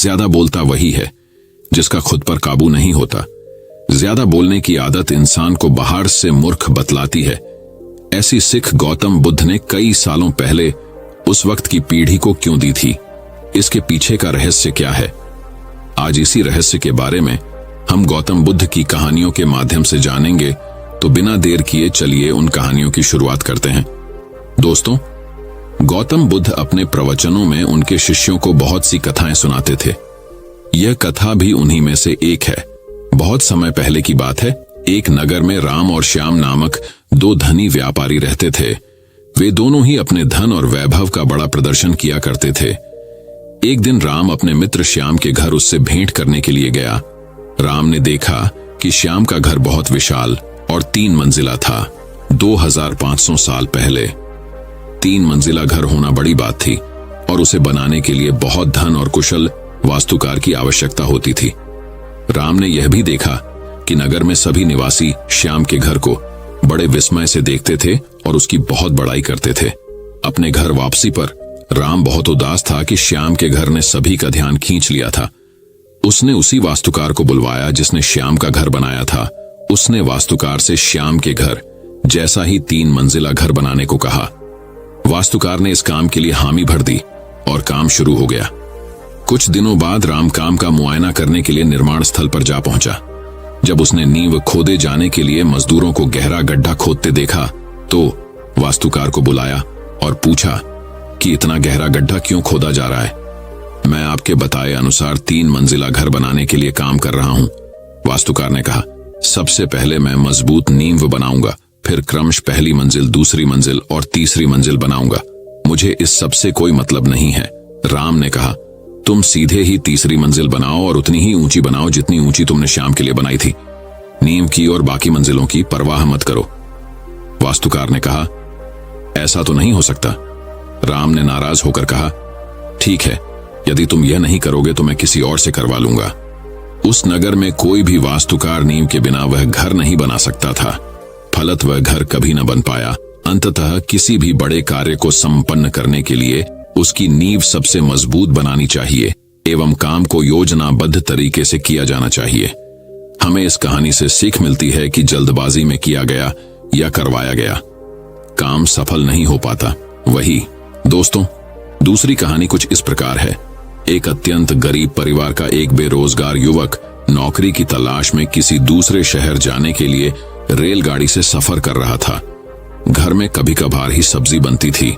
ज्यादा बोलता वही है जिसका खुद पर काबू नहीं होता। ज्यादा बोलने की आदत इंसान को बाहर से मूर्ख बतलाती है। ऐसी सीख गौतम बुद्ध ने कई सालों पहले उस वक्त की पीढ़ी को क्यों दी थी? इसके पीछे का रहस्य क्या है? आज इसी रहस्य के बारे में हम गौतम बुद्ध की कहानियों के माध्यम से जानेंगे। तो बिना देर किए चलिए उन कहानियों की शुरुआत करते हैं। दोस्तों, गौतम बुद्ध अपने प्रवचनों में उनके शिष्यों को बहुत सी कथाएं सुनाते थे। यह कथा भी उन्हीं में से एक है। बहुत समय पहले की बात है। एक नगर में राम और श्याम नामक दो धनी व्यापारी रहते थे। वे दोनों ही अपने धन और वैभव का बड़ा प्रदर्शन किया करते थे। एक दिन राम अपने मित्र श्याम के घर उससे भेंट करने के लिए गया। राम ने देखा कि श्याम का घर बहुत विशाल और 3 मंजिला था। 2500 साल पहले 3 मंजिला घर होना बड़ी बात थी और उसे बनाने के लिए बहुत धन और कुशल वास्तुकार की आवश्यकता होती थी। राम ने यह भी देखा कि नगर में सभी निवासी श्याम के घर को बड़े विस्मय से देखते थे और उसकी बहुत बड़ाई करते थे। अपने घर वापसी पर राम बहुत उदास था कि श्याम के घर ने सभी का ध्यान खींच लिया था। उसने उसी वास्तुकार को बुलवाया जिसने श्याम का घर बनाया था। उसने वास्तुकार से श्याम के घर जैसा ही 3 मंजिला घर बनाने को कहा। वास्तुकार ने इस काम के लिए हामी भर दी और काम शुरू हो गया। कुछ दिनों बाद राम काम का मुआयना करने के लिए निर्माण स्थल पर जा पहुंचा। जब उसने नींव खोदे जाने के लिए मजदूरों को गहरा गड्ढा खोदते देखा तो वास्तुकार को बुलाया और पूछा कि इतना गहरा गड्ढा क्यों खोदा जा रहा है? मैं आपके बताए अनुसार 3 मंजिला घर बनाने के लिए काम कर रहा हूं। वास्तुकार ने कहा, सबसे पहले मैं मजबूत नींव बनाऊंगा, फिर क्रमश पहली मंजिल, दूसरी मंजिल और तीसरी मंजिल बनाऊंगा। मुझे इस सब से कोई मतलब नहीं है। राम ने कहा, तुम सीधे ही तीसरी मंजिल बनाओ और उतनी ही ऊंची बनाओ जितनी ऊंची तुमने श्याम के लिए बनाई थी। नींव की और बाकी मंजिलों की परवाह मत करो। वास्तुकार ने कहा, ऐसा तो नहीं हो सकता। राम ने नाराज होकर कहा, ठीक है, यदि तुम यह नहीं करोगे तो मैं किसी और से करवा लूंगा। उस नगर में कोई भी वास्तुकार नींव के बिना वह घर नहीं बना सकता था। फलत वह घर कभी न बन पाया। अंततः किसी भी बड़े कार्य को संपन्न करने के लिए उसकी नींव सबसे मजबूत बनानी चाहिए एवं काम को योजनाबद्ध तरीके से किया जाना चाहिए। हमें इस कहानी से सीख मिलती है कि जल्दबाजी में किया गया या करवाया गया काम सफल नहीं हो पाता। वही दोस्तों, दूसरी कहानी कुछ इस प्रकार है। एक अत्यंत गरीब परिवार का एक बेरोजगार युवक नौकरी की तलाश में किसी दूसरे शहर जाने के लिए रेलगाड़ी से सफर कर रहा था। घर में कभी कभार ही सब्जी बनती थी,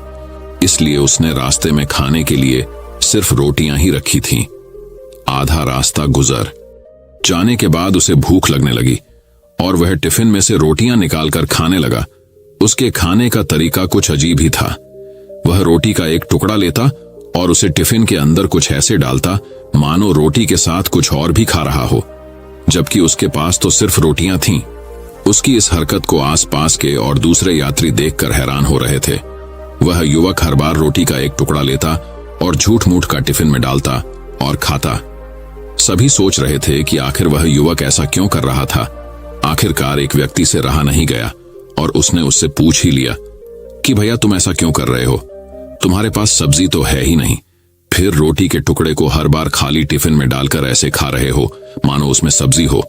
इसलिए उसने रास्ते में खाने के लिए सिर्फ रोटियां ही रखी थीं। आधा रास्ता गुजर जाने के बाद उसे भूख लगने लगी और वह टिफिन में से रोटियां निकालकर खाने लगा। उसके खाने का तरीका कुछ अजीब ही था। वह रोटी का एक टुकड़ा लेता और उसे टिफिन के अंदर कुछ ऐसे डालता मानो रोटी के साथ कुछ और भी खा रहा हो, जबकि उसके पास तो सिर्फ रोटियां थीं। उसकी इस हरकत को आसपास के और दूसरे यात्री देखकर हैरान हो रहे थे। वह युवक हर बार रोटी का एक टुकड़ा लेता और झूठ मूठ का टिफिन में डालता और खाता। सभी सोच रहे थे कि आखिर वह युवक ऐसा क्यों कर रहा था। आखिरकार एक व्यक्ति से रहा नहीं गया और उसने उससे पूछ ही लिया कि भैया, तुम ऐसा क्यों कर रहे हो? तुम्हारे पास सब्जी तो है ही नहीं, फिर रोटी के टुकड़े को हर बार खाली टिफिन में डालकर ऐसे खा रहे हो मानो उसमें सब्जी हो।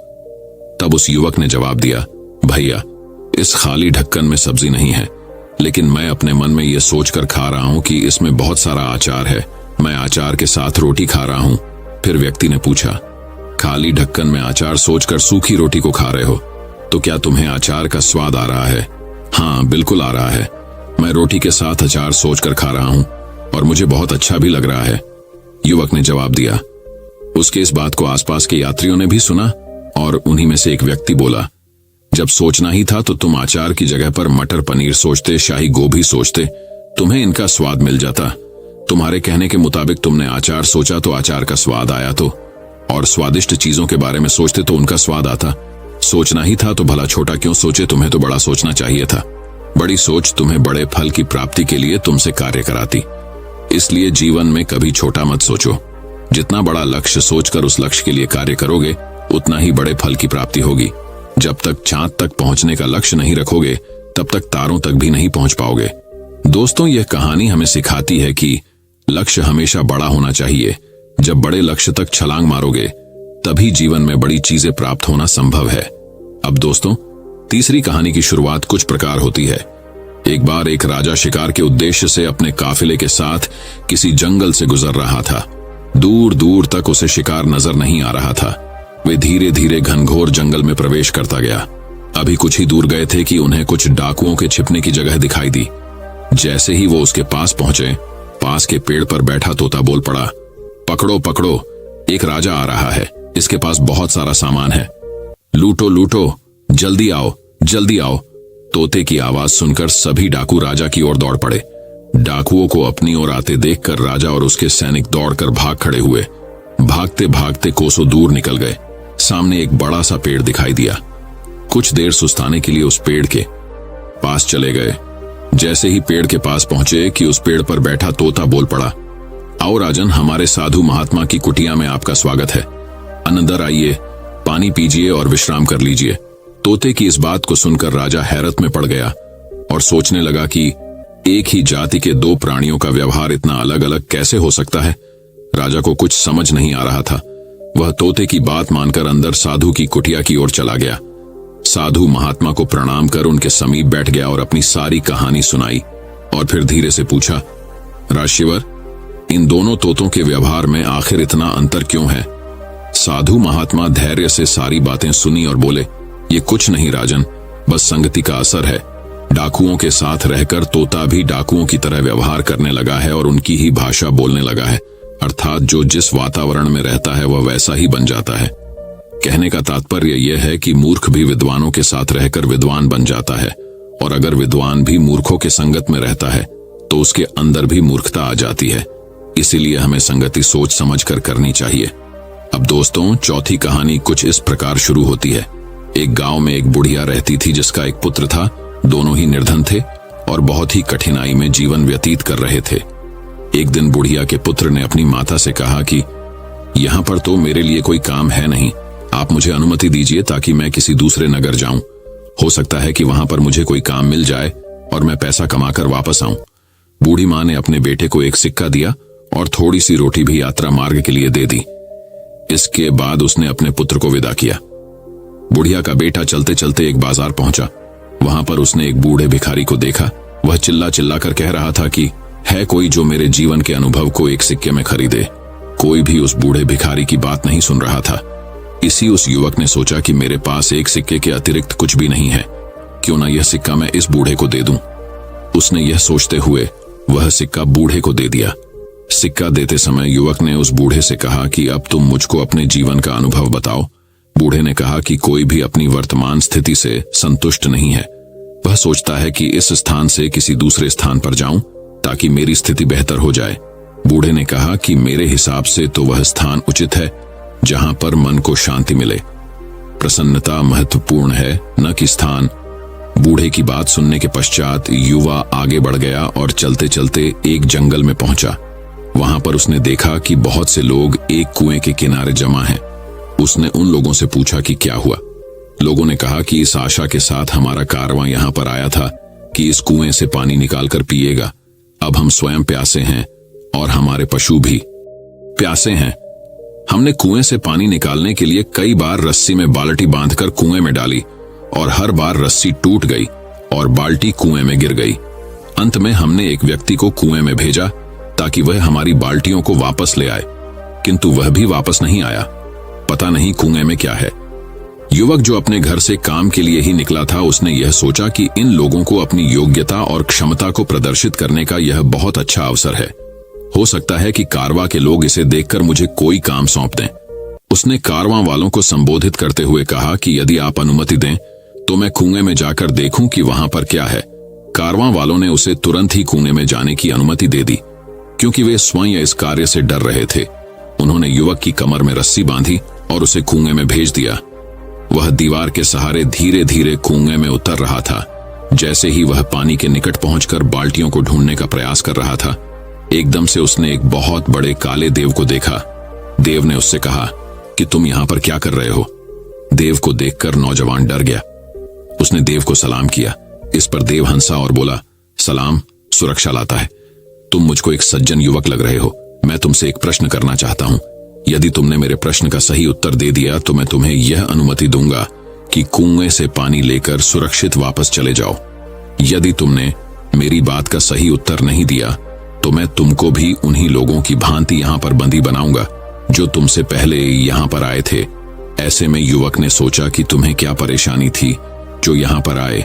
तब उस युवक ने जवाब दिया, भैया, इस खाली ढक्कन में सब्जी नहीं है, लेकिन मैं अपने मन में यह सोचकर खा रहा हूं कि इसमें बहुत सारा अचार है। मैं अचार के साथ रोटी खा रहा हूं। फिर व्यक्ति ने पूछा, खाली ढक्कन में अचार सोचकर सूखी रोटी को खा रहे हो, तो क्या तुम्हें अचार का स्वाद आ रहा है? हाँ, बिल्कुल आ रहा है। मैं रोटी के साथ अचार सोचकर खा रहा हूं और मुझे बहुत अच्छा भी लग रहा है, युवक ने जवाब दिया। उसके इस बात को आसपास के यात्रियों ने भी सुना और उन्हीं में से एक व्यक्ति बोला, जब सोचना ही था तो तुम अचार की जगह पर मटर पनीर सोचते, शाही गोभी सोचते, तुम्हें इनका स्वाद मिल जाता। तुम्हारे कहने के मुताबिक तुमने अचार सोचा तो अचार का स्वाद आया, तो और स्वादिष्ट चीजों के बारे में सोचते तो उनका स्वाद आता। सोचना ही था तो भला छोटा क्यों सोचे, तुम्हें तो बड़ा सोचना चाहिए था। बड़ी सोच तुम्हें बड़े फल की प्राप्ति के लिए तुमसे कार्य कराती। इसलिए जीवन में कभी छोटा मत सोचो। जितना बड़ा लक्ष्य सोचकर उस लक्ष्य के लिए कार्य करोगे, उतना ही बड़े फल की प्राप्ति होगी। जब तक चांद तक पहुंचने का लक्ष्य नहीं रखोगे, तब तक तारों तक भी नहीं पहुंच पाओगे। दोस्तों, यह कहानी हमें सिखाती है कि लक्ष्य हमेशा बड़ा होना चाहिए। जब बड़े लक्ष्य तक छलांग मारोगे तभी जीवन में बड़ी चीजें प्राप्त होना संभव है। अब दोस्तों, तीसरी कहानी की शुरुआत कुछ प्रकार होती है। एक बार एक राजा शिकार के उद्देश्य से अपने काफिले के साथ किसी जंगल से गुजर रहा था। दूर दूर तक उसे शिकार नजर नहीं आ रहा था। वे धीरे धीरे घनघोर जंगल में प्रवेश करता गया। अभी कुछ ही दूर गए थे कि उन्हें कुछ डाकुओं के छिपने की जगह दिखाई दी। जैसे ही वो उसके पास पहुंचे, पास के पेड़ पर बैठा तोता बोल पड़ा, पकड़ो पकड़ो, एक राजा आ रहा है, इसके पास बहुत सारा सामान है, लूटो लूटो, जल्दी आओ जल्दी आओ। तोते की आवाज सुनकर सभी डाकू राजा की ओर दौड़ पड़े। डाकुओं को अपनी ओर आते देखकर राजा और उसके सैनिक दौड़कर भाग खड़े हुए। भागते भागते कोसों दूर निकल गए। सामने एक बड़ा सा पेड़ दिखाई दिया। कुछ देर सुस्ताने के लिए उस पेड़ के पास चले गए। जैसे ही पेड़ के पास पहुंचे कि उस पेड़ पर बैठा तोता बोल पड़ा, आओ राजन, हमारे साधु महात्मा की कुटिया में आपका स्वागत है। अंदर आइए, पानी पीजिए और विश्राम कर लीजिए। तोते की इस बात को सुनकर राजा हैरत में पड़ गया और सोचने लगा कि एक ही जाति के दो प्राणियों का व्यवहार इतना अलग अलग कैसे हो सकता है। राजा को कुछ समझ नहीं आ रहा था। वह तोते की बात मानकर अंदर साधु की कुटिया की ओर चला गया। साधु महात्मा को प्रणाम कर उनके समीप बैठ गया और अपनी सारी कहानी सुनाई और फिर धीरे से पूछा, राजशिवर, इन दोनों तोतों के व्यवहार में आखिर इतना अंतर क्यों है? साधु महात्मा धैर्य से सारी बातें सुनी और बोले, ये कुछ नहीं राजन, बस संगति का असर है। डाकुओं के साथ रहकर तोता भी डाकुओं की तरह व्यवहार करने लगा है और उनकी ही भाषा बोलने लगा है। अर्थात जो जिस वातावरण में रहता है वह वैसा ही बन जाता है। कहने का तात्पर्य यह है कि मूर्ख भी विद्वानों के साथ रहकर विद्वान बन जाता है, और अगर विद्वान भी मूर्खों के संगत में रहता है तो उसके अंदर भी मूर्खता आ जाती है। इसीलिए हमें संगति सोच समझ कर करनी चाहिए। अब दोस्तों, चौथी कहानी कुछ इस प्रकार शुरू होती है। एक गांव में एक बुढ़िया रहती थी जिसका एक पुत्र था। दोनों ही निर्धन थे और बहुत ही कठिनाई में जीवन व्यतीत कर रहे थे। एक दिन बुढ़िया के पुत्र ने अपनी माता से कहा कि यहाँ पर तो मेरे लिए कोई काम है नहीं, आप मुझे अनुमति दीजिए ताकि मैं किसी दूसरे नगर जाऊं। हो सकता है कि वहां पर मुझे कोई काम मिल जाए और मैं पैसा कमाकर वापस आऊं। बूढ़ी मां ने अपने बेटे को एक सिक्का दिया और थोड़ी सी रोटी भी यात्रा मार्ग के लिए दे दी। इसके बाद उसने अपने पुत्र को विदा किया। बुढ़िया का बेटा चलते चलते एक बाजार पहुंचा। वहां पर उसने एक बूढ़े भिखारी को देखा। वह चिल्ला चिल्ला कर कह रहा था कि है कोई जो मेरे जीवन के अनुभव को एक सिक्के में खरीदे। कोई भी उस बूढ़े भिखारी की बात नहीं सुन रहा था। इसी उस युवक ने सोचा कि मेरे पास एक सिक्के के अतिरिक्त कुछ भी नहीं है, क्यों ना यह सिक्का मैं इस बूढ़े को दे दूं। उसने यह सोचते हुए वह सिक्का बूढ़े को दे दिया। सिक्का देते समय युवक ने उस बूढ़े से कहा कि अब तुम मुझको अपने जीवन का अनुभव बताओ। बूढ़े ने कहा कि कोई भी अपनी वर्तमान स्थिति से संतुष्ट नहीं है। वह सोचता है कि इस स्थान से किसी दूसरे स्थान पर जाऊं ताकि मेरी स्थिति बेहतर हो जाए। बूढ़े ने कहा कि मेरे हिसाब से तो वह स्थान उचित है जहां पर मन को शांति मिले। प्रसन्नता महत्वपूर्ण है, न कि स्थान। बूढ़े की बात सुनने के पश्चात युवा आगे बढ़ गया और चलते चलते एक जंगल में पहुंचा। वहां पर उसने देखा कि बहुत से लोग एक कुएं के किनारे जमा हैं। उसने उन लोगों से पूछा कि क्या हुआ। लोगों ने कहा कि इस आशा के साथ हमारा कारवां यहाँ पर आया था कि इस कुएं से पानी निकालकर पिएगा। अब हम स्वयं प्यासे हैं और हमारे पशु भी प्यासे हैं। हमने कुएं से पानी निकालने के लिए कई बार रस्सी में बाल्टी बांधकर कुएं में डाली और हर बार रस्सी टूट गई और बाल्टी कुएं में गिर गई। अंत में हमने एक व्यक्ति को कुएं में भेजा ताकि वह हमारी बाल्टियों को वापस ले आए, किंतु वह भी वापस नहीं आया। पता नहीं कुएं में क्या है। युवक जो अपने घर से काम के लिए ही निकला था, उसने यह सोचा कि इन लोगों को अपनी योग्यता और क्षमता को प्रदर्शित करने का यह बहुत अच्छा अवसर है। हो सकता है कि कारवां के लोग इसे देखकर मुझे कोई काम सौंप दें। उसने कारवां वालों को संबोधित करते हुए कहा कि यदि आप अनुमति दें तो मैं कुएं में जाकर देखूं कि वहां पर क्या है। कारवां वालों ने उसे तुरंत ही कुएं में जाने की अनुमति दे दी, क्योंकि वे स्वयं इस कार्य से डर रहे थे। उन्होंने युवक की कमर में रस्सी बांधी और उसे कुएं में भेज दिया। वह दीवार के सहारे धीरे धीरे कुएं में उतर रहा था। जैसे ही वह पानी के निकट पहुंचकर बाल्टियों को ढूंढने का प्रयास कर रहा था, एकदम से उसने एक बहुत बड़े काले देव को देखा। देव ने उससे कहा कि तुम यहां पर क्या कर रहे हो। देव को देखकर नौजवान डर गया। उसने देव को सलाम किया। इस पर देव हंसा और बोला, सलाम सुरक्षा लाता है। तुम मुझको एक सज्जन युवक लग रहे हो। मैं तुमसे एक प्रश्न करना चाहता हूं। यदि तुमने मेरे प्रश्न का सही उत्तर दे दिया तो मैं तुम्हें यह अनुमति दूंगा कि कुएं से पानी लेकर सुरक्षित वापस चले जाओ। यदि तुमने मेरी बात का सही उत्तर नहीं दिया तो मैं तुमको भी उन्हीं लोगों की भांति यहां पर बंदी बनाऊंगा जो तुमसे पहले यहां पर आए थे। ऐसे में युवक ने सोचा कि तुम्हें क्या परेशानी थी जो यहां पर आए,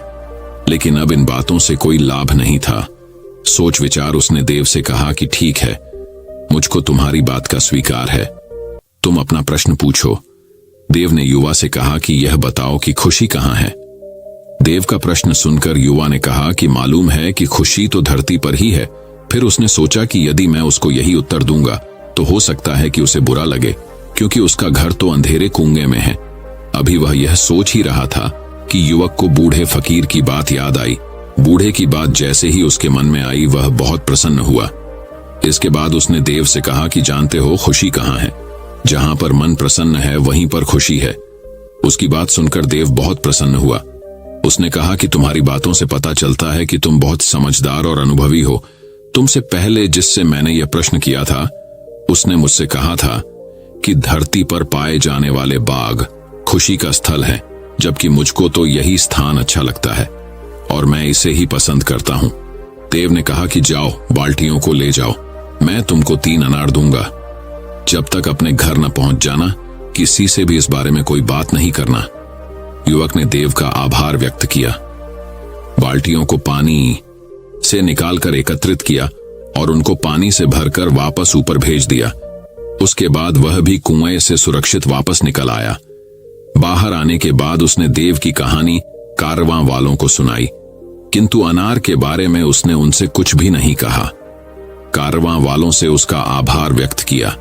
लेकिन अब इन बातों से कोई लाभ नहीं था। सोच विचार उसने देव से कहा कि ठीक है, मुझको तुम्हारी बात का स्वीकार है, तुम अपना प्रश्न पूछो। देव ने युवा से कहा कि यह बताओ कि खुशी कहाँ है। देव का प्रश्न सुनकर युवा ने कहा कि मालूम है कि खुशी तो धरती पर ही है। फिर उसने सोचा कि यदि मैं उसको यही उत्तर दूंगा तो हो सकता है कि उसे बुरा लगे, क्योंकि उसका घर तो अंधेरे कुएं में है। अभी वह यह सोच ही रहा था कि युवक को बूढ़े फकीर की बात याद आई। बूढ़े की बात जैसे ही उसके मन में आई वह बहुत प्रसन्न हुआ। इसके बाद उसने देव से कहा कि जानते हो खुशी कहाँ है? जहां पर मन प्रसन्न है वहीं पर खुशी है। उसकी बात सुनकर देव बहुत प्रसन्न हुआ। उसने कहा कि तुम्हारी बातों से पता चलता है कि तुम बहुत समझदार और अनुभवी हो। तुमसे पहले जिससे मैंने यह प्रश्न किया था उसने मुझसे कहा था कि धरती पर पाए जाने वाले बाग खुशी का स्थल है, जबकि मुझको तो यही स्थान अच्छा लगता है और मैं इसे ही पसंद करता हूं। देव ने कहा कि जाओ, बाल्टियों को ले जाओ, मैं तुमको 3 अनार दूंगा। जब तक अपने घर न पहुंच जाना, किसी से भी इस बारे में कोई बात नहीं करना। युवक ने देव का आभार व्यक्त किया। बाल्टियों को पानी से निकालकर एकत्रित किया और उनको पानी से भरकर वापस ऊपर भेज दिया। उसके बाद वह भी कुएं से सुरक्षित वापस निकल आया। बाहर आने के बाद उसने देव की कहानी कारवां वालों को सुनाई, किंतु अनार के बारे में उसने उनसे कुछ भी नहीं कहा। कारवां वालों से उसका आभार व्यक्त किया।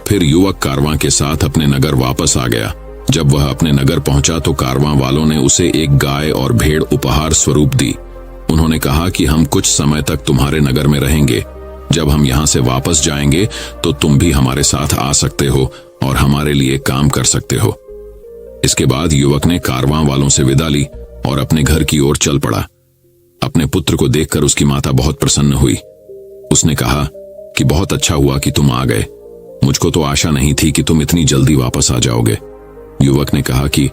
फिर युवक कारवां के साथ अपने नगर वापस आ गया। जब वह अपने नगर पहुंचा तो कारवां वालों ने उसे एक गाय और भेड़ उपहार स्वरूप दी। उन्होंने कहा कि हम कुछ समय तक तुम्हारे नगर में रहेंगे। जब हम यहाँ से वापस जाएंगे तो तुम भी हमारे साथ आ सकते हो और हमारे लिए काम कर सकते हो। इसके बाद युवक ने कारवां वालों से विदा ली और अपने घर की ओर चल पड़ा। अपने पुत्र को देखकर उसकी माता बहुत प्रसन्न हुई। उसने कहा कि बहुत अच्छा हुआ कि तुम आ गए, मुझको तो आशा नहीं थी कि तुम इतनी जल्दी वापस आ जाओगे। युवक ने कहा कि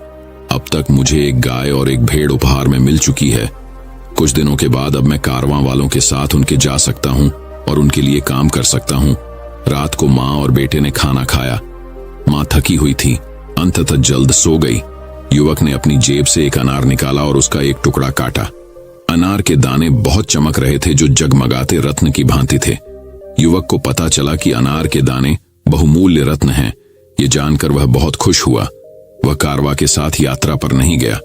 अब तक मुझे एक गाय और एक भेड़ उपहार में मिल चुकी है। कुछ दिनों के बाद अब मैं कारवां वालों के साथ उनके जा सकता हूँ और उनके लिए काम कर सकता हूँ। रात को माँ और बेटे ने खाना खाया। माँ थकी हुई थी, अंततः जल्द सो गई। युवक ने अपनी जेब से एक अनार निकाला और उसका एक टुकड़ा काटा। अनार के दाने बहुत चमक रहे थे, जो जगमगाते रत्न की भांति थे। युवक को पता चला कि अनार के दाने बहुमूल्य रत्न हैं। ये जानकर वह बहुत खुश हुआ। वह कारवां के साथ यात्रा पर नहीं गया।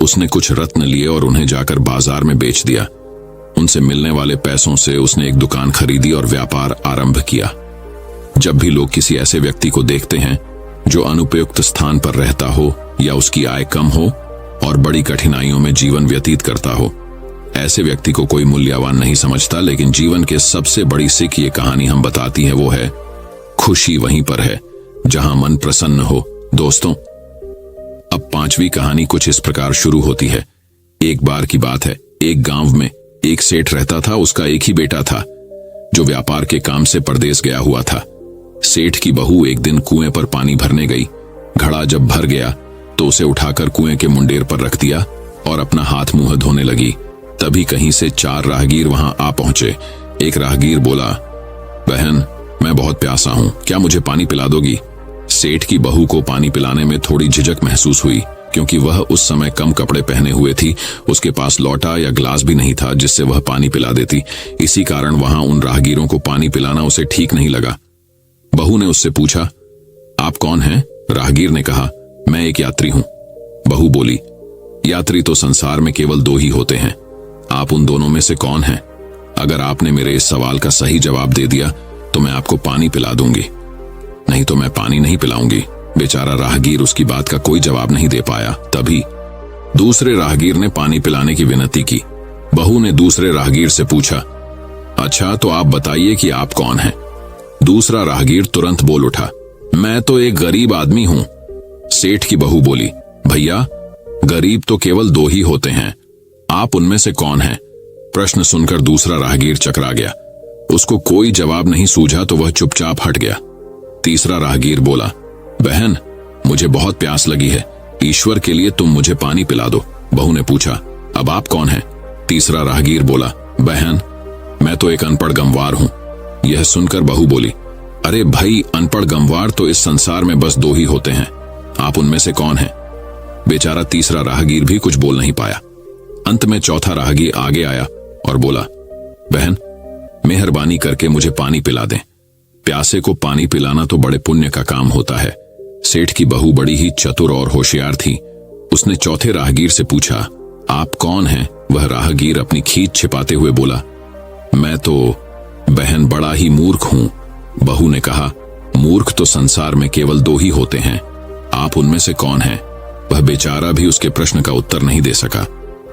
उसने कुछ रत्न लिए और उन्हें जाकर बाजार में बेच दिया। उनसे मिलने वाले पैसों से उसने एक दुकान खरीदी और व्यापार आरंभ किया। जब भी लोग किसी ऐसे व्यक्ति को देखते हैं जो अनुपयुक्त स्थान पर रहता हो या उसकी आय कम हो और बड़ी कठिनाइयों में जीवन व्यतीत करता हो, ऐसे व्यक्ति को कोई मूल्यवान नहीं समझता। लेकिन जीवन के सबसे बड़ी सीख ये कहानी हम बताती है, वो है खुशी वहीं पर है जहां मन प्रसन्न हो। दोस्तों, अब 5वीं कहानी कुछ इस प्रकार शुरू होती है। एक बार की बात है, एक गांव में एक सेठ रहता था। उसका एक ही बेटा था जो व्यापार के काम से परदेश गया हुआ था। सेठ की बहू एक दिन कुएं पर पानी भरने गई। घड़ा जब भर गया तो उसे उठाकर कुएं के मुंडेर पर रख दिया और अपना हाथ मुंह धोने लगी। तभी कहीं से 4 राहगीर वहां आ पहुंचे। एक राहगीर बोला, बहन, मैं बहुत प्यासा हूं, क्या मुझे पानी पिला दोगी? सेठ की बहू को पानी पिलाने में थोड़ी झिझक महसूस हुई, क्योंकि वह उस समय कम कपड़े पहने हुए थी। उसके पास लौटा या ग्लास भी नहीं था जिससे वह पानी पिला देती। इसी कारण वहां उन राहगीरों को पानी पिलाना उसे ठीक नहीं लगा। बहू ने उससे पूछा, आप कौन हैं? राहगीर ने कहा, मैं एक यात्री हूं। बहू बोली, यात्री तो संसार में केवल 2 ही होते हैं, आप उन दोनों में से कौन हैं? अगर आपने मेरे इस सवाल का सही जवाब दे दिया तो मैं आपको पानी पिला दूंगी, नहीं तो मैं पानी नहीं पिलाऊंगी। बेचारा राहगीर उसकी बात का कोई जवाब नहीं दे पाया। तभी दूसरे राहगीर ने पानी पिलाने की विनती की। बहू ने दूसरे राहगीर से पूछा, अच्छा तो आप बताइए कि आप कौन हैं? दूसरा राहगीर तुरंत बोल उठा, मैं तो एक गरीब आदमी हूं। सेठ की बहू बोली, भैया, गरीब तो केवल 2 ही होते हैं, आप उनमें से कौन हैं? प्रश्न सुनकर दूसरा राहगीर चकरा गया। उसको कोई जवाब नहीं सूझा तो वह चुपचाप हट गया। तीसरा राहगीर बोला, बहन, मुझे बहुत प्यास लगी है, ईश्वर के लिए तुम मुझे पानी पिला दो। बहू ने पूछा, अब आप कौन हैं? तीसरा राहगीर बोला, बहन, मैं तो एक अनपढ़ गंवार हूं। यह सुनकर बहू बोली, अरे भाई, अनपढ़ गंवार तो इस संसार में बस दो ही होते हैं, आप उनमें से कौन हैं? बेचारा तीसरा राहगीर भी कुछ बोल नहीं पाया। अंत में चौथा राहगीर आगे आया और बोला, बहन, मेहरबानी करके मुझे पानी पिला दें। प्यासे को पानी पिलाना तो बड़े पुण्य का काम होता है। सेठ की बहू बड़ी ही चतुर और होशियार थी। उसने चौथे राहगीर से पूछा, आप कौन हैं? वह राहगीर अपनी खींच छिपाते हुए बोला, मैं तो बहन बड़ा ही मूर्ख हूं। बहू ने कहा, मूर्ख तो संसार में केवल दो ही होते हैं, आप उनमें से कौन हैं? वह बेचारा भी उसके प्रश्न का उत्तर नहीं दे सका।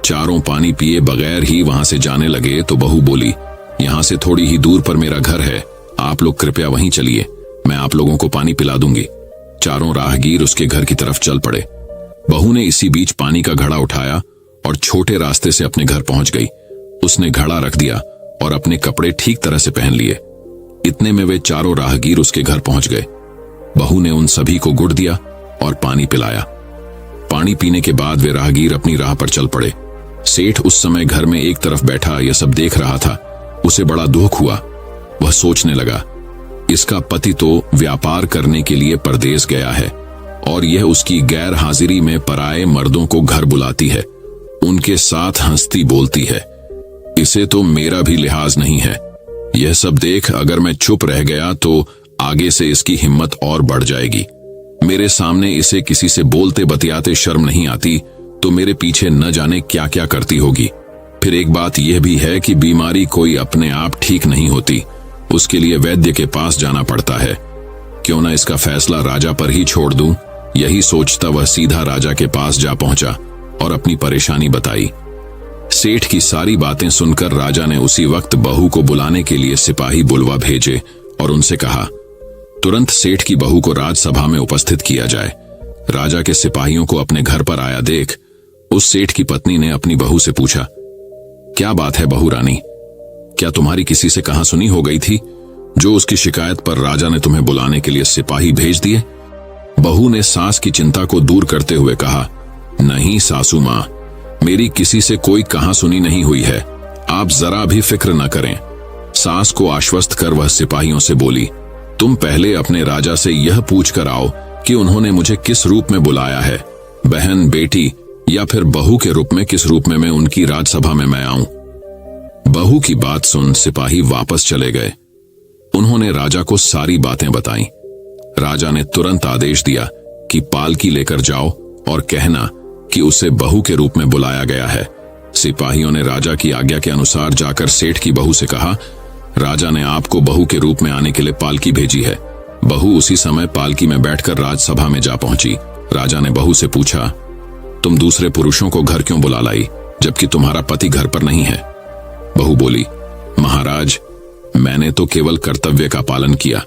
चारों पानी पिए बगैर ही वहां से जाने लगे तो बहू बोली, यहां से थोड़ी ही दूर पर मेरा घर है, आप लोग कृपया वहीं चलिए, मैं आप लोगों को पानी पिला दूंगी। चारों राहगीर उसके घर की तरफ चल पड़े। बहू ने इसी बीच पानी का घड़ा उठाया और छोटे रास्ते से अपने घर पहुंच गई। उसने घड़ा रख दिया और अपने कपड़े ठीक तरह से पहन लिए। इतने में वे चारों राहगीर उसके घर पहुंच गए। बहू ने उन सभी को गुड़ दिया और पानी पिलाया। पानी पीने के बाद वे राहगीर अपनी राह पर चल पड़े। सेठ उस समय घर में एक तरफ बैठा यह सब देख रहा था। उसे बड़ा दुख हुआ। वह सोचने लगा, इसका पति तो व्यापार करने के लिए परदेश गया है और यह उसकी गैर हाजिरी में पराये मर्दों को घर बुलाती है, उनके साथ हंसती बोलती है। इसे तो मेरा भी लिहाज नहीं है। यह सब देख अगर मैं चुप रह गया तो आगे से इसकी हिम्मत और बढ़ जाएगी। मेरे सामने इसे किसी से बोलते बतियाते शर्म नहीं आती तो मेरे पीछे न जाने क्या क्या करती होगी। फिर एक बात यह भी है कि बीमारी कोई अपने आप ठीक नहीं होती, उसके लिए वैद्य के पास जाना पड़ता है। क्यों ना इसका फैसला राजा पर ही छोड़ दूं। यही सोचता वह सीधा राजा के पास जा पहुंचा और अपनी परेशानी बताई। सेठ की सारी बातें सुनकर राजा ने उसी वक्त बहू को बुलाने के लिए सिपाही बुलवा भेजे और उनसे कहा, तुरंत सेठ की बहू को राजसभा में उपस्थित किया जाए। राजा के सिपाहियों को अपने घर पर आया देख उस सेठ की पत्नी ने अपनी बहू से पूछा, क्या बात है बहू रानी, क्या तुम्हारी किसी से कहां सुनी हो गई थी जो उसकी शिकायत पर राजा ने तुम्हें बुलाने के लिए सिपाही भेज दिए? बहू ने सास की चिंता को दूर करते हुए कहा, नहीं सासू मां, मेरी किसी से कोई कहां सुनी नहीं हुई है, आप जरा भी फिक्र न करें। सास को आश्वस्त कर वह सिपाहियों से बोली, तुम पहले अपने राजा से यह पूछ कर आओ कि उन्होंने मुझे किस रूप में बुलाया है, बहन, बेटी या फिर बहू के रूप में, किस रूप में मैं उनकी राजसभा में मैं आऊं। बहू की बात सुन सिपाही वापस चले गए। उन्होंने राजा को सारी बातें बताई। राजा ने तुरंत आदेश दिया कि पालकी लेकर जाओ और कहना कि उसे बहू के रूप में बुलाया गया है। सिपाहियों ने राजा की आज्ञा के अनुसार जाकर सेठ की बहू से कहा, राजा ने आपको बहू के रूप में आने के लिए पालकी भेजी है। बहू उसी समय पालकी में बैठकर राजसभा में जा पहुंची। राजा ने बहू से पूछा, तुम दूसरे पुरुषों को घर क्यों बुला लाई जबकि तुम्हारा पति घर पर नहीं है? बहू बोली, महाराज, मैंने तो केवल कर्तव्य का पालन किया।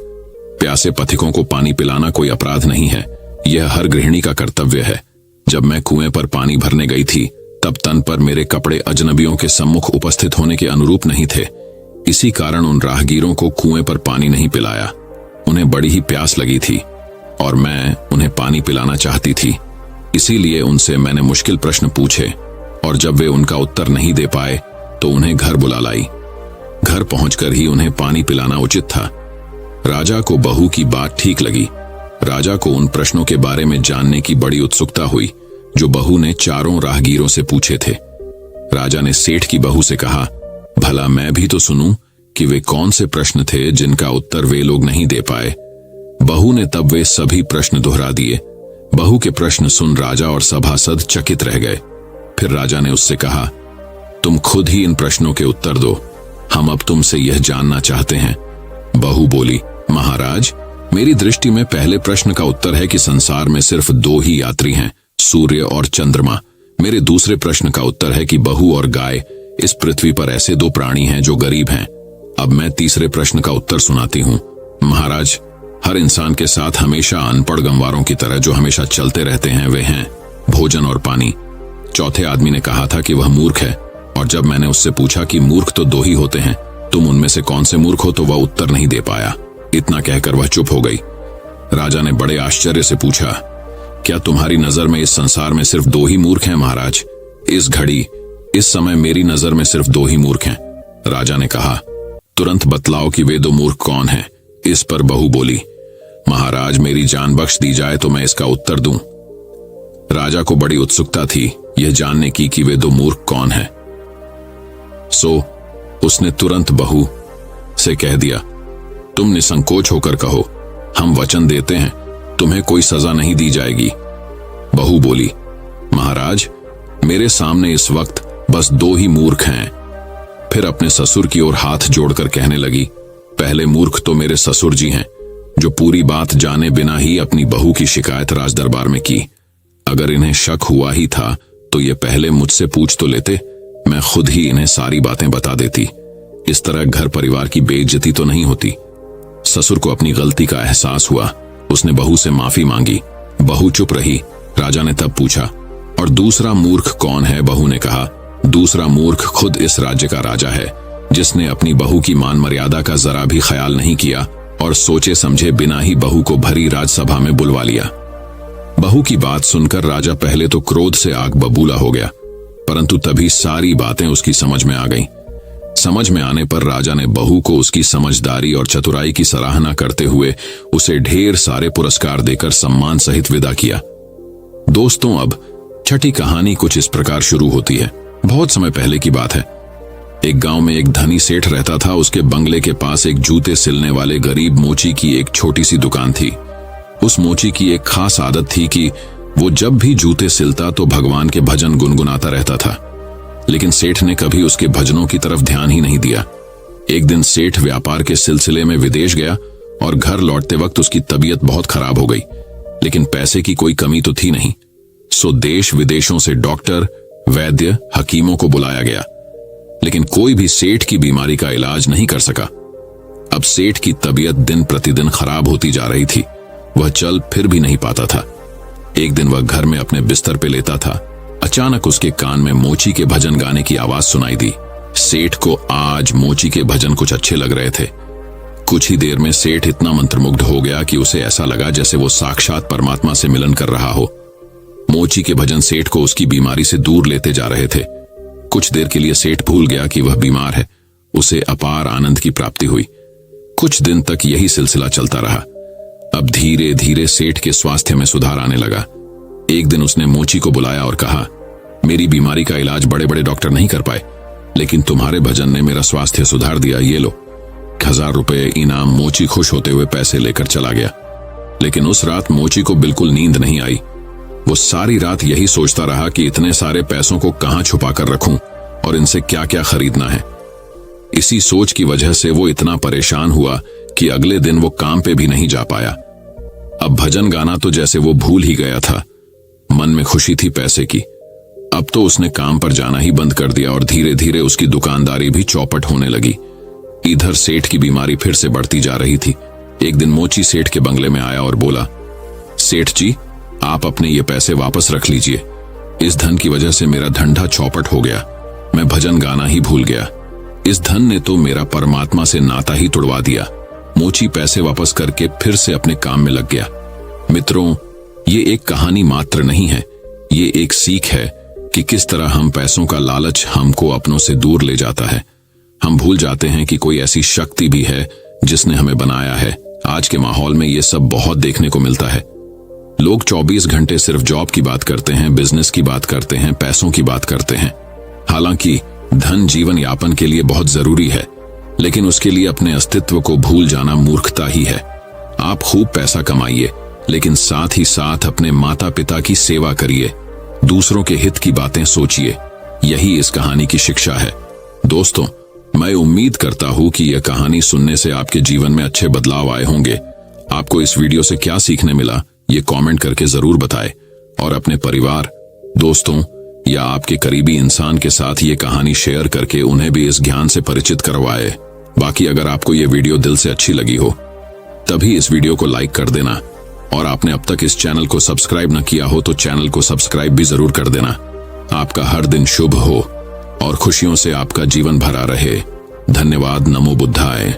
प्यासे पथिकों को पानी पिलाना कोई अपराध नहीं है, यह हर गृहिणी का कर्तव्य है। जब मैं कुएं पर पानी भरने गई थी तब तन पर मेरे कपड़े अजनबियों के सम्मुख उपस्थित होने के अनुरूप नहीं थे। इसी कारण उन राहगीरों को कुएं पर पानी नहीं पिलाया। उन्हें बड़ी ही प्यास लगी थी और मैं उन्हें पानी पिलाना चाहती थी। इसीलिए उनसे मैंने मुश्किल प्रश्न पूछे और जब वे उनका उत्तर नहीं दे पाए तो उन्हें घर बुला लाई। घर पहुंचकर ही उन्हें पानी पिलाना उचित था। राजा को बहू की बात ठीक लगी। राजा को उन प्रश्नों के बारे में जानने की बड़ी उत्सुकता हुई जो बहू ने चारों राहगीरों से पूछे थे। राजा ने सेठ की बहू से कहा, भला मैं भी तो सुनूं कि वे कौन से प्रश्न थे जिनका उत्तर वे लोग नहीं दे पाए। बहू ने तब वे सभी प्रश्न दोहरा दिए। बहू के प्रश्न सुन राजा और सभासद चकित रह गए। फिर राजा ने उससे कहा, तुम खुद ही इन प्रश्नों के उत्तर दो, हम अब तुमसे यह जानना चाहते हैं। बहू बोली, महाराज, मेरी दृष्टि में पहले प्रश्न का उत्तर है कि संसार में सिर्फ दो ही यात्री हैं, सूर्य और चंद्रमा। मेरे दूसरे प्रश्न का उत्तर है कि बहू और गाय इस पृथ्वी पर ऐसे दो प्राणी हैं जो गरीब हैं। अब मैं तीसरे प्रश्न का उत्तर सुनाती हूँ। महाराज, हर इंसान के साथ हमेशा अनपढ़ गंवारों की तरह जो हमेशा चलते रहते हैं वे हैं भोजन और पानी। चौथे आदमी ने कहा था कि वह मूर्ख है और जब मैंने उससे पूछा कि मूर्ख तो दो ही होते हैं, तुम उनमें से कौन से मूर्ख हो, तो वह उत्तर नहीं दे पाया। इतना कहकर वह चुप हो गई। राजा ने बड़े आश्चर्य से पूछा, क्या तुम्हारी नजर में इस संसार में सिर्फ 2 ही मूर्ख हैं महाराज? इस घड़ी, इस समय मेरी नजर में सिर्फ 2 ही मूर्ख हैं। राजा ने कहा, तुरंत बतलाओ कि वे 2 मूर्ख कौन हैं। इस पर बहू बोली, महाराज मेरी जान बख्श दी जाए तो मैं इसका उत्तर दूं। राजा को बड़ी उत्सुकता थी यह जानने की कि वे 2 मूर्ख कौन हैं। सो उसने तुरंत बहू से कह दिया, तुम निसंकोच होकर कहो, हम वचन देते हैं तुम्हें कोई सजा नहीं दी जाएगी। बहू बोली, महाराज मेरे सामने इस वक्त बस 2 ही मूर्ख हैं। फिर अपने ससुर की ओर हाथ जोड़कर कहने लगी, पहले मूर्ख तो मेरे ससुर जी हैं, जो पूरी बात जाने बिना ही अपनी बहू की शिकायत राज दरबार में की। अगर इन्हें शक हुआ ही था तो ये पहले मुझसे पूछ तो लेते, मैं खुद ही इन्हें सारी बातें बता देती। इस तरह घर परिवार की बेइज्जती तो नहीं होती। ससुर को अपनी गलती का एहसास हुआ, उसने बहू से माफी मांगी। बहू चुप रही। राजा ने तब पूछा, और दूसरा मूर्ख कौन है? बहू ने कहा, दूसरा मूर्ख खुद इस राज्य का राजा है, जिसने अपनी बहू की मान मर्यादा का जरा भी ख्याल नहीं किया और सोचे समझे बिना ही बहू को भरी राजसभा में बुलवा लिया। बहू की बात सुनकर राजा पहले तो क्रोध से आग बबूला हो गया, परंतु तभी सारी बातें उसकी समझ में आ गईं। समझ में आने पर राजा ने बहू को उसकी समझदारी और चतुराई की सराहना करते हुए उसे ढेर सारे पुरस्कार देकर सम्मान सहित विदा किया। दोस्तों, अब छठी कहानी कुछ इस प्रकार शुरू होती है। बहुत समय पहले की बात है। एक गांव में एक धनी सेठ रहता था। उसके बंगले के पास एक जूते सिलने वाले गरीब मोची की एक छोटी सी दुकान थी। उस मोची की एक खास आदत थी कि वो जब भी जूते सिलता तो भगवान के भजन गुनगुनाता रहता था। लेकिन सेठ ने कभी उसके भजनों की तरफ ध्यान ही नहीं दिया। एक दिन सेठ व्यापार के सिलसिले में विदेश गया और घर लौटते वक्त उसकी तबीयत बहुत खराब हो गई। लेकिन पैसे की कोई कमी तो थी नहीं, सो देश विदेशों से डॉक्टर, वैद्य, हकीमों को बुलाया गया, लेकिन कोई भी सेठ की बीमारी का इलाज नहीं कर सका। अब सेठ की तबीयत दिन प्रतिदिन खराब होती जा रही थी। वह चल फिर भी नहीं पाता था। एक दिन वह घर में अपने बिस्तर पे लेटा था। अचानक उसके कान में मोची के भजन गाने की आवाज सुनाई दी। सेठ को आज मोची के भजन कुछ अच्छे लग रहे थे। कुछ ही देर में सेठ इतना मंत्रमुग्ध हो गया कि उसे ऐसा लगा जैसे वो साक्षात परमात्मा से मिलन कर रहा हो। मोची के भजन सेठ को उसकी बीमारी से दूर लेते जा रहे थे। कुछ देर के लिए सेठ भूल गया कि वह बीमार है। उसे अपार आनंद की प्राप्ति हुई। कुछ दिन तक यही सिलसिला चलता रहा। अब धीरे धीरे सेठ के स्वास्थ्य में सुधार आने लगा। एक दिन उसने मोची को बुलाया और कहा, मेरी बीमारी का इलाज बड़े बड़े डॉक्टर नहीं कर पाए, लेकिन तुम्हारे भजन ने मेरा स्वास्थ्य सुधार दिया। ये लो 1000 रुपए इनाम। मोची खुश होते हुए पैसे लेकर चला गया। लेकिन उस रात मोची को बिल्कुल नींद नहीं आई। वो सारी रात यही सोचता रहा कि इतने सारे पैसों को कहां छुपा कर रखूं और इनसे क्या क्या खरीदना है। इसी सोच की वजह से वो इतना परेशान हुआ कि अगले दिन वो काम पे भी नहीं जा पाया। अब भजन गाना तो जैसे वो भूल ही गया था। मन में खुशी थी पैसे की। अब तो उसने काम पर जाना ही बंद कर दिया और धीरे धीरे उसकी दुकानदारी भी चौपट होने लगी। इधर सेठ की बीमारी फिर से बढ़ती जा रही थी। एक दिन मोची सेठ के बंगले में आया और बोला, सेठ जी, आप अपने ये पैसे वापस रख लीजिए। इस धन की वजह से मेरा धंधा चौपट हो गया। मैं भजन गाना ही भूल गया। इस धन ने तो मेरा परमात्मा से नाता ही तुड़वा दिया। मोची पैसे वापस करके फिर से अपने काम में लग गया। मित्रों, ये एक कहानी मात्र नहीं है, ये एक सीख है कि किस तरह हम पैसों का लालच हमको अपनों से दूर ले जाता है। हम भूल जाते हैं कि कोई ऐसी शक्ति भी है जिसने हमें बनाया है। आज के माहौल में ये सब बहुत देखने को मिलता है। लोग 24 घंटे सिर्फ जॉब की बात करते हैं, बिजनेस की बात करते हैं, पैसों की बात करते हैं। हालांकि धन जीवन यापन के लिए बहुत जरूरी है, लेकिन उसके लिए अपने अस्तित्व को भूल जाना मूर्खता ही है। आप खूब पैसा कमाइए, लेकिन साथ ही साथ अपने माता पिता की सेवा करिए, दूसरों के हित की बातें सोचिए। यही इस कहानी की शिक्षा है। दोस्तों, मैं उम्मीद करता हूं कि यह कहानी सुनने से आपके जीवन में अच्छे बदलाव आए होंगे। आपको इस वीडियो से क्या सीखने मिला, ये कमेंट करके जरूर बताएं और अपने परिवार, दोस्तों या आपके करीबी इंसान के साथ ये कहानी शेयर करके उन्हें भी इस ज्ञान से परिचित करवाए। बाकी अगर आपको ये वीडियो दिल से अच्छी लगी हो तभी इस वीडियो को लाइक कर देना, और आपने अब तक इस चैनल को सब्सक्राइब न किया हो तो चैनल को सब्सक्राइब भी जरूर कर देना। आपका हर दिन शुभ हो और खुशियों से आपका जीवन भरा रहे। धन्यवाद। नमो बुद्धाय।